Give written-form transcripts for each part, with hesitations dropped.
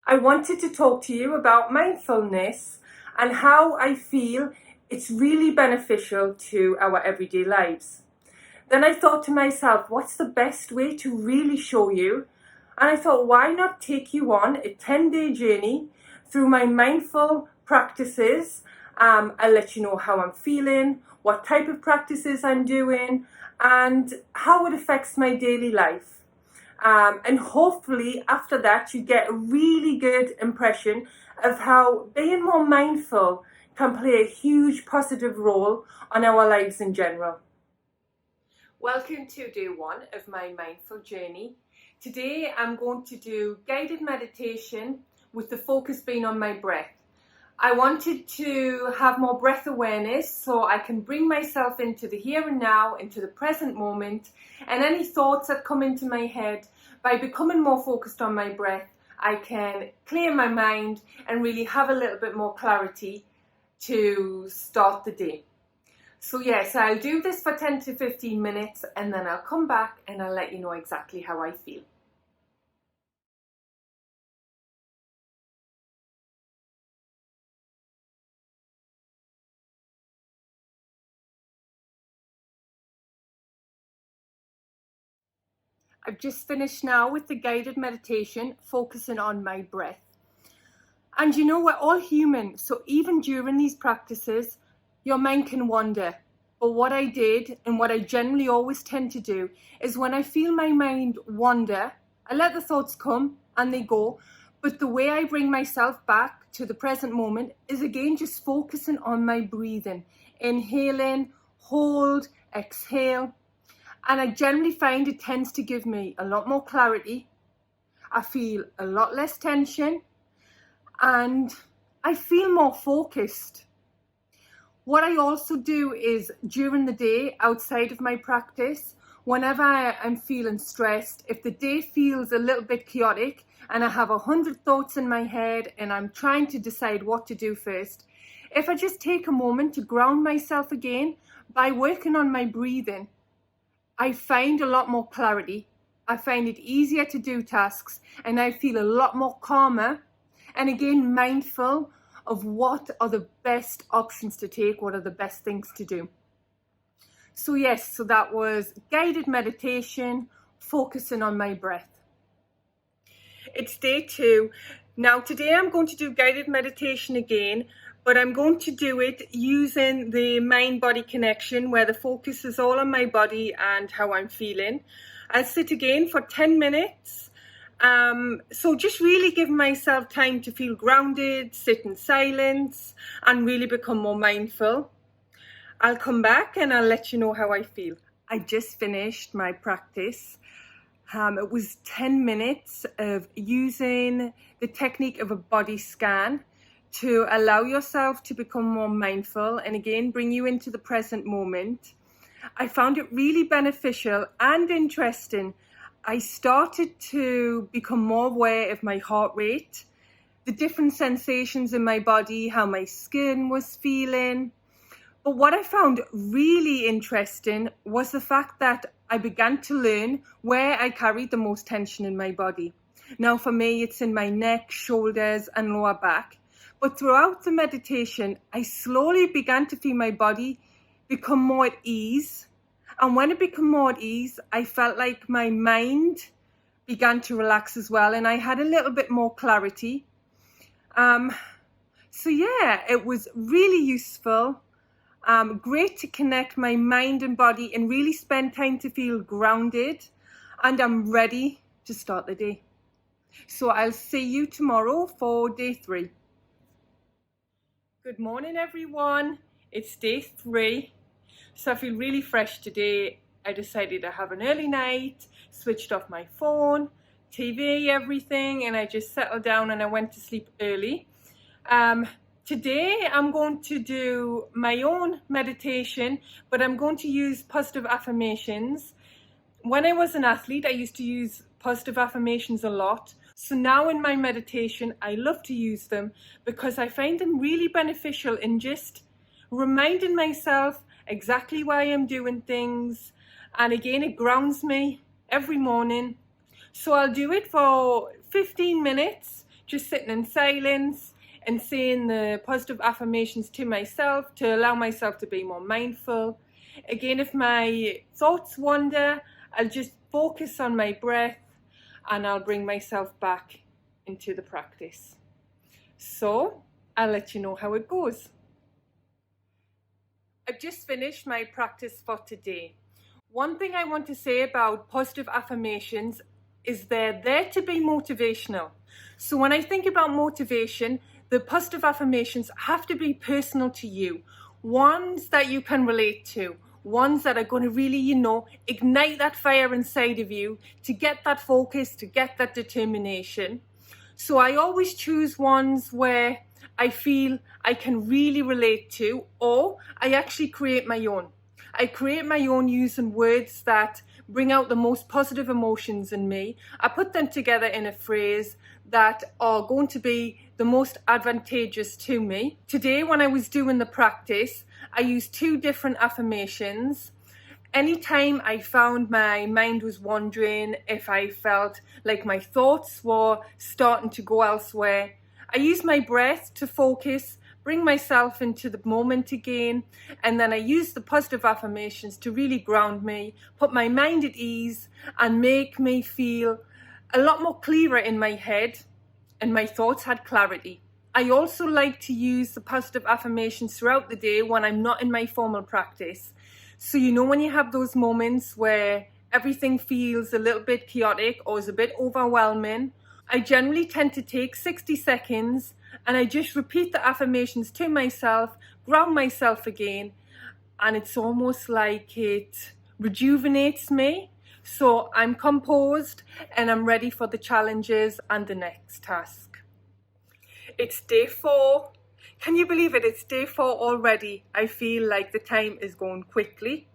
I wanted to talk to you about mindfulness and how I feel it's really beneficial to our everyday lives. Then I thought to myself, what's the best way to really show you? And I thought, why not take you on a 10-day journey through my mindful practices. I'll let you know how I'm feeling, what type of practices I'm doing, and how it affects my daily life. And hopefully after that you get a really good impression of how being more mindful can play a huge positive role on our lives in general. Welcome to day one of my mindful journey. Today I'm going to do guided meditation with the focus being on my breath. I wanted to have more breath awareness so I can bring myself into the here and now, into the present moment, and any thoughts that come into my head. By becoming more focused on my breath, I can clear my mind and really have a little bit more clarity to start the day. So yes, I'll do this for 10 to 15 minutes and then I'll come back and I'll let you know exactly how I feel. I've just finished now with the guided meditation, focusing on my breath. And you know, we're all human, so even during these practices, your mind can wander. But what I did, and what I generally always tend to do, is when I feel my mind wander, I let the thoughts come and they go. But the way I bring myself back to the present moment is again just focusing on my breathing. Inhaling, hold, exhale. And I generally find it tends to give me a lot more clarity. I feel a lot less tension and I feel more focused. What I also do is during the day, outside of my practice, whenever I'm feeling stressed, if the day feels a little bit chaotic and I have 100 thoughts in my head and I'm trying to decide what to do first, if I just take a moment to ground myself again by working on my breathing, I find a lot more clarity. I find it easier to do tasks and I feel a lot more calmer and again mindful of what are the best options to take, what are the best things to do. So yes, so that was guided meditation, focusing on my breath. It's day 2. Now today I'm going to do guided meditation again, but I'm going to do it using the mind-body connection where the focus is all on my body and how I'm feeling. I'll sit again for 10 minutes. So just really give myself time to feel grounded, sit in silence and really become more mindful. I'll come back and I'll let you know how I feel. I just finished my practice. It was 10 minutes of using the technique of a body scan to allow yourself to become more mindful and again bring you into the present moment. I found it really beneficial and interesting. I started to become more aware of my heart rate, the different sensations in my body, how my skin was feeling. But what I found really interesting was the fact that I began to learn where I carried the most tension in my body. Now for me, it's in my neck, shoulders and lower back. But throughout the meditation, I slowly began to feel my body become more at ease. And when it became more at ease, I felt like my mind began to relax as well. And I had a little bit more clarity. So yeah, it was really useful. Great to connect my mind and body and really spend time to feel grounded. And I'm ready to start the day. So I'll see you tomorrow for day 3. Good morning, everyone. It's day 3. So I feel really fresh today. I decided to have an early night, switched off my phone, TV, everything, and I just settled down and I went to sleep early. Today I'm going to do my own meditation, but I'm going to use positive affirmations. When I was an athlete, I used to use positive affirmations a lot. So now in my meditation, I love to use them because I find them really beneficial in just reminding myself exactly why I'm doing things. And again, it grounds me every morning. So I'll do it for 15 minutes just sitting in silence and saying the positive affirmations to myself to allow myself to be more mindful. Again, if my thoughts wander, I'll just focus on my breath and I'll bring myself back into the practice. So I'll let you know how it goes. I've just finished my practice for today. One thing I want to say about positive affirmations is they're there to be motivational. So when I think about motivation, the positive affirmations have to be personal to you. Ones that you can relate to. Ones that are going to really, ignite that fire inside of you to get that focus, to get that determination. So I always choose ones where I feel I can really relate to, or I actually create my own. I create my own using words that bring out the most positive emotions in me. I put them together in a phrase that are going to be the most advantageous to me. Today, when I was doing the practice, I used 2 different affirmations. Anytime I found my mind was wandering, if I felt like my thoughts were starting to go elsewhere, I used my breath to focus, bring myself into the moment again, and then I used the positive affirmations to really ground me, put my mind at ease, and make me feel a lot more clearer in my head, and my thoughts had clarity. I also like to use the positive affirmations throughout the day when I'm not in my formal practice. So when you have those moments where everything feels a little bit chaotic or is a bit overwhelming, I generally tend to take 60 seconds and I just repeat the affirmations to myself, ground myself again, and it's almost like it rejuvenates me. So I'm composed and I'm ready for the challenges and the next task. It's day 4. Can you believe it? It's day 4 already. I feel like the time is going quickly.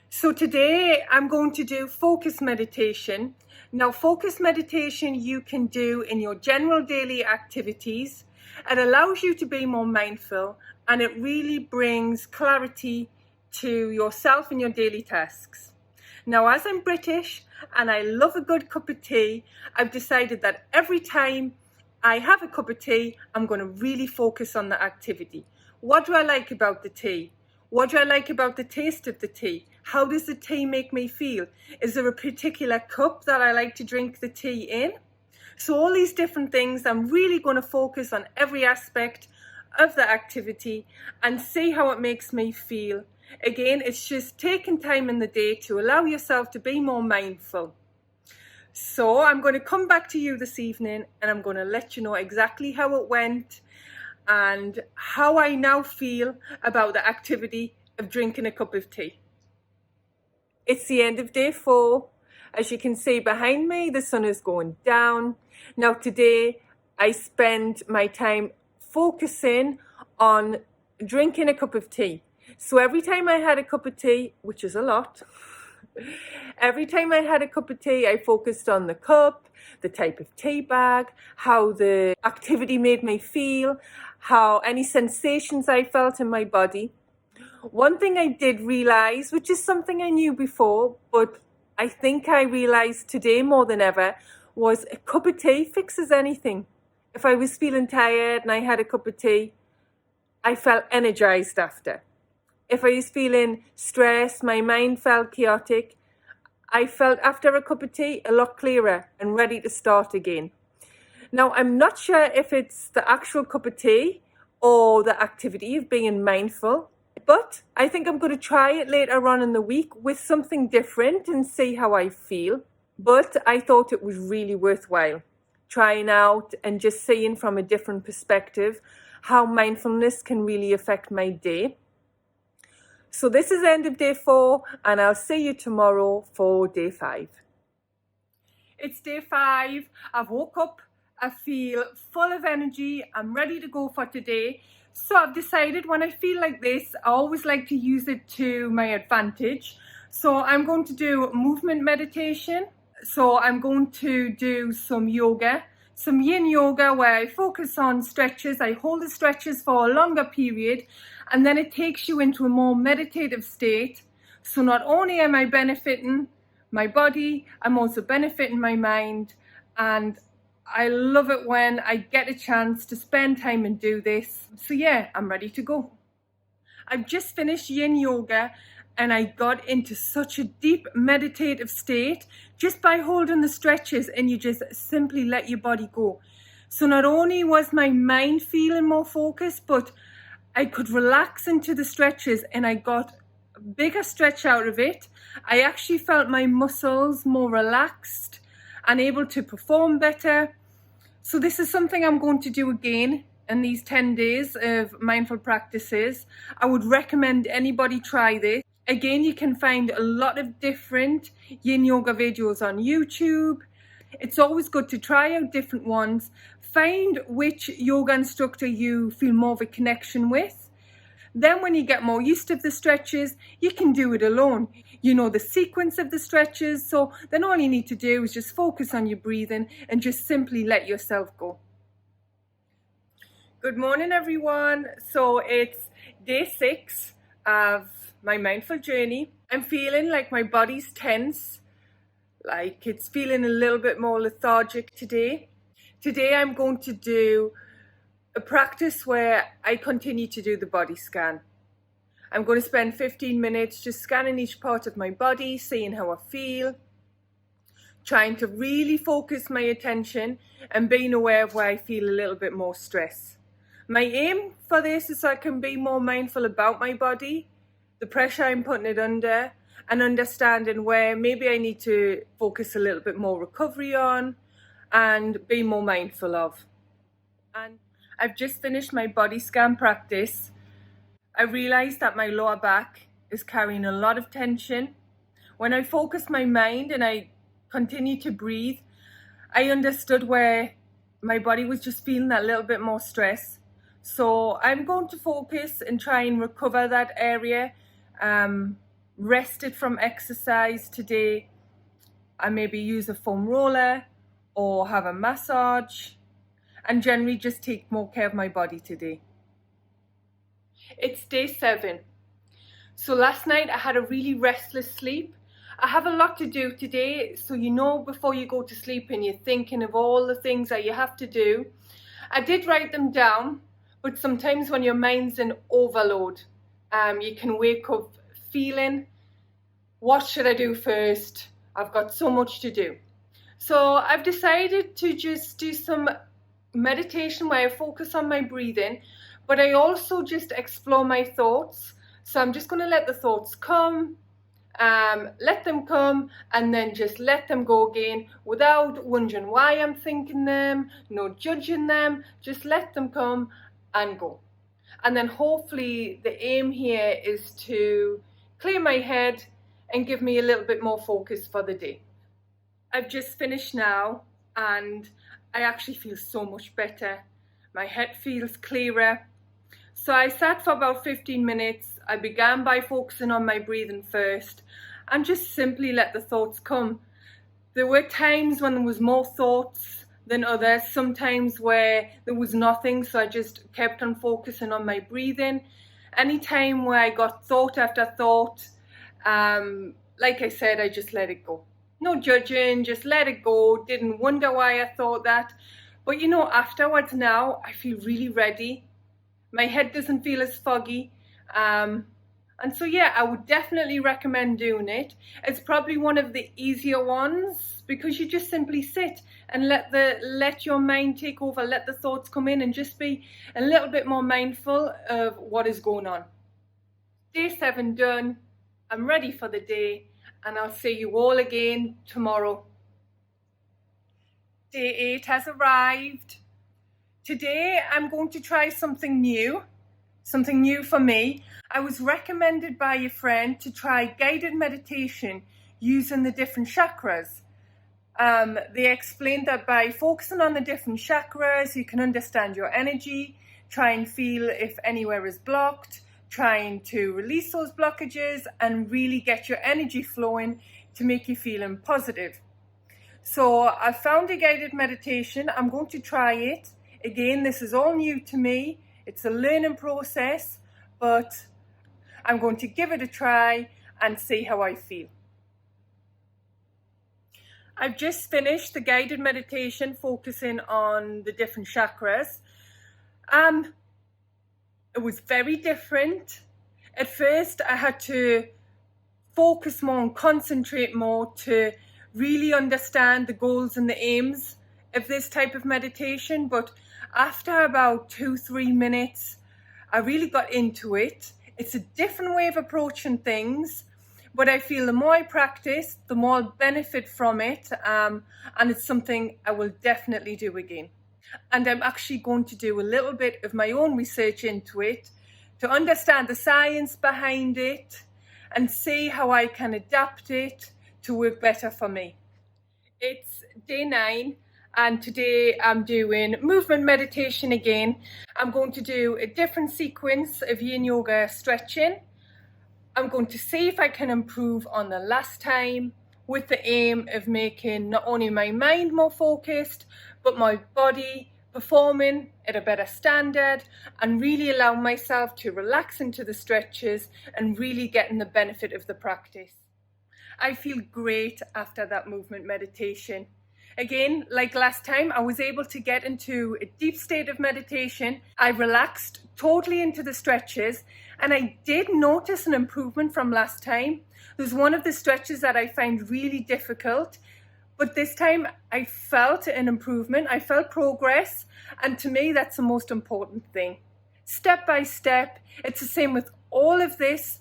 So today I'm going to do focus meditation. Now, focus meditation you can do in your general daily activities. It allows you to be more mindful and it really brings clarity to yourself and your daily tasks. Now, as I'm British and I love a good cup of tea, I've decided that every time I have a cup of tea, I'm going to really focus on the activity. What do I like about the tea? What do I like about the taste of the tea? How does the tea make me feel? Is there a particular cup that I like to drink the tea in? So all these different things, I'm really going to focus on every aspect of the activity and see how it makes me feel. Again, it's just taking time in the day to allow yourself to be more mindful. So I'm going to come back to you this evening and I'm going to let you know exactly how it went and how I now feel about the activity of drinking a cup of tea. It's the end of day 4. As you can see behind me, the sun is going down. Now today I spend my time focusing on drinking a cup of tea. So every time I had a cup of tea, which is a lot, every time I had a cup of tea, I focused on the cup, the type of tea bag, how the activity made me feel, how any sensations I felt in my body. One thing I did realize, which is something I knew before, but I think I realized today more than ever, was a cup of tea fixes anything. If I was feeling tired and I had a cup of tea, I felt energized after. If I was feeling stressed, my mind felt chaotic, I felt after a cup of tea a lot clearer and ready to start again. Now, I'm not sure if it's the actual cup of tea or the activity of being mindful, but I think I'm going to try it later on in the week with something different and see how I feel. But I thought it was really worthwhile trying out and just seeing from a different perspective how mindfulness can really affect my day. So this is the end of day 4 and I'll see you tomorrow for day 5. It's day 5. I've woke up. I feel full of energy. I'm ready to go for today. So I've decided when I feel like this, I always like to use it to my advantage. So I'm going to do movement meditation. So I'm going to do some yoga, some yin yoga where I focus on stretches. I hold the stretches for a longer period and then it takes you into a more meditative state. So not only am I benefiting my body, I'm also benefiting my mind and I love it when I get a chance to spend time and do this. So yeah, I'm ready to go. I've just finished yin yoga and I got into such a deep meditative state just by holding the stretches, and you just simply let your body go. So not only was my mind feeling more focused, but I could relax into the stretches and I got a bigger stretch out of it. I actually felt my muscles more relaxed and able to perform better. So this is something I'm going to do again in these 10 days of mindful practices. I would recommend anybody try this. Again, you can find a lot of different yin yoga videos on YouTube. It's always good to try out different ones. Find which yoga instructor you feel more of a connection with. Then when you get more used to the stretches, you can do it alone. You know the sequence of the stretches, so then all you need to do is just focus on your breathing and just simply let yourself go. Good morning, everyone. So it's day 6 of my mindful journey. I'm feeling like my body's tense, like it's feeling a little bit more lethargic today. Today I'm going to do a practice where I continue to do the body scan. I'm going to spend 15 minutes just scanning each part of my body, seeing how I feel, trying to really focus my attention and being aware of where I feel a little bit more stress. My aim for this is so I can be more mindful about my body, the pressure I'm putting it under, and understanding where maybe I need to focus a little bit more recovery on and be more mindful of. And I've just finished my body scan practice. I realized that my lower back is carrying a lot of tension. When I focused my mind and I continued to breathe, I understood where my body was just feeling that little bit more stress. So I'm going to focus and try and recover that area. Rested from exercise today. I maybe use a foam roller or have a massage, and generally just take more care of my body today. It's day 7. So last night I had a really restless sleep. I have a lot to do today, so before you go to sleep and you're thinking of all the things that you have to do. I did write them down, but sometimes when your mind's in overload, you can wake up feeling, what should I do first? I've got so much to do. So I've decided to just do some meditation where I focus on my breathing, but I also just explore my thoughts. So I'm just going to let the thoughts come, let them come, and then just let them go again without wondering why I'm thinking them, no judging them, just let them come and go. And then hopefully the aim here is to clear my head and give me a little bit more focus for the day. I've just finished now and I actually feel so much better. My head feels clearer. So I sat for about 15 minutes. I began by focusing on my breathing first and just simply let the thoughts come. There were times when there was more thoughts than others, sometimes where there was nothing, so I just kept on focusing on my breathing. Any time where I got thought after thought, like I said, I just let it go. No judging, just let it go. Didn't wonder why I thought that. But afterwards now, I feel really ready. My head doesn't feel as foggy. And so yeah, I would definitely recommend doing it. It's probably one of the easier ones because you just simply sit and let your mind take over, let the thoughts come in and just be a little bit more mindful of what is going on. Day 7 done. I'm ready for the day and I'll see you all again tomorrow. Day 8 has arrived. Today I'm going to try something new for me. I was recommended by a friend to try guided meditation using the different chakras. They explained that by focusing on the different chakras, you can understand your energy, try and feel if anywhere is blocked, trying to release those blockages and really get your energy flowing to make you feeling positive. So I found a guided meditation. I'm going to try it. Again, this is all new to me. It's a learning process, but I'm going to give it a try and see how I feel. I've just finished the guided meditation focusing on the different chakras. It was very different. At first, I had to focus more and concentrate more to really understand the goals and the aims of this type of meditation. But after about 2-3 minutes, I really got into it. It's a different way of approaching things, but I feel the more I practice, the more I'll benefit from it, and it's something I will definitely do again. And I'm actually going to do a little bit of my own research into it to understand the science behind it and see how I can adapt it to work better for me. It's day 9, and today I'm doing movement meditation again. I'm going to do a different sequence of yin yoga stretching. I'm going to see if I can improve on the last time, with the aim of making not only my mind more focused, but my body performing at a better standard, and really allow myself to relax into the stretches and really getting the benefit of the practice. I feel great after that movement meditation. Again, like last time, I was able to get into a deep state of meditation. I relaxed totally into the stretches, and I did notice an improvement from last time. There's one of the stretches that I find really difficult, but this time I felt an improvement. I felt progress, and to me, that's the most important thing. Step by step, it's the same with all of this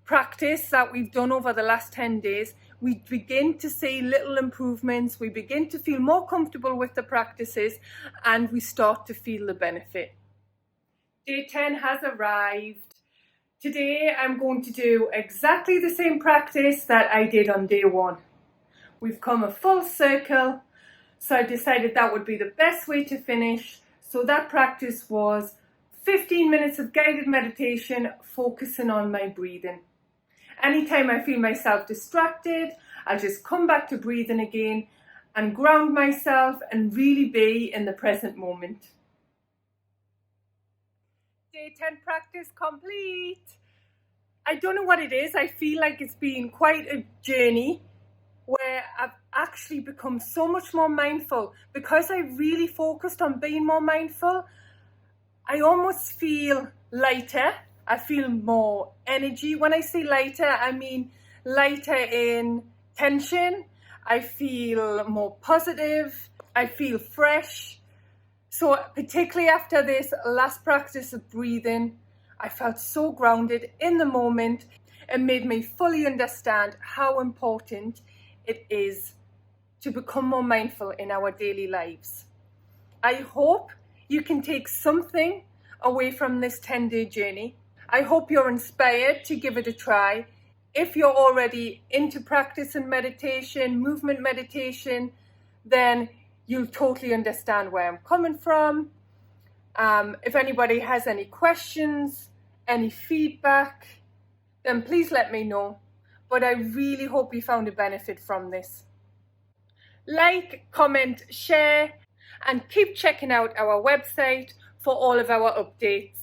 practice that we've done over the last 10 days. We begin to see little improvements, we begin to feel more comfortable with the practices, and we start to feel the benefit. Day 10 has arrived. Today I'm going to do exactly the same practice that I did on day 1. We've come a full circle, so I decided that would be the best way to finish. So that practice was 15 minutes of guided meditation focusing on my breathing. Anytime I feel myself distracted, I'll just come back to breathing again and ground myself and really be in the present moment. Day 10 practice complete. I don't know what it is. I feel like it's been quite a journey where I've actually become so much more mindful. Because I really focused on being more mindful, I almost feel lighter. I feel more energy. When I say lighter, I mean lighter in tension. I feel more positive. I feel fresh. So particularly after this last practice of breathing, I felt so grounded in the moment. It made me fully understand how important it is to become more mindful in our daily lives. I hope you can take something away from this 10-day journey. I hope you're inspired to give it a try. If you're already into practice and meditation, movement meditation, then you'll totally understand where I'm coming from. If anybody has any questions, any feedback, then please let me know. But I really hope you found a benefit from this. Like, comment, share, and keep checking out our website for all of our updates.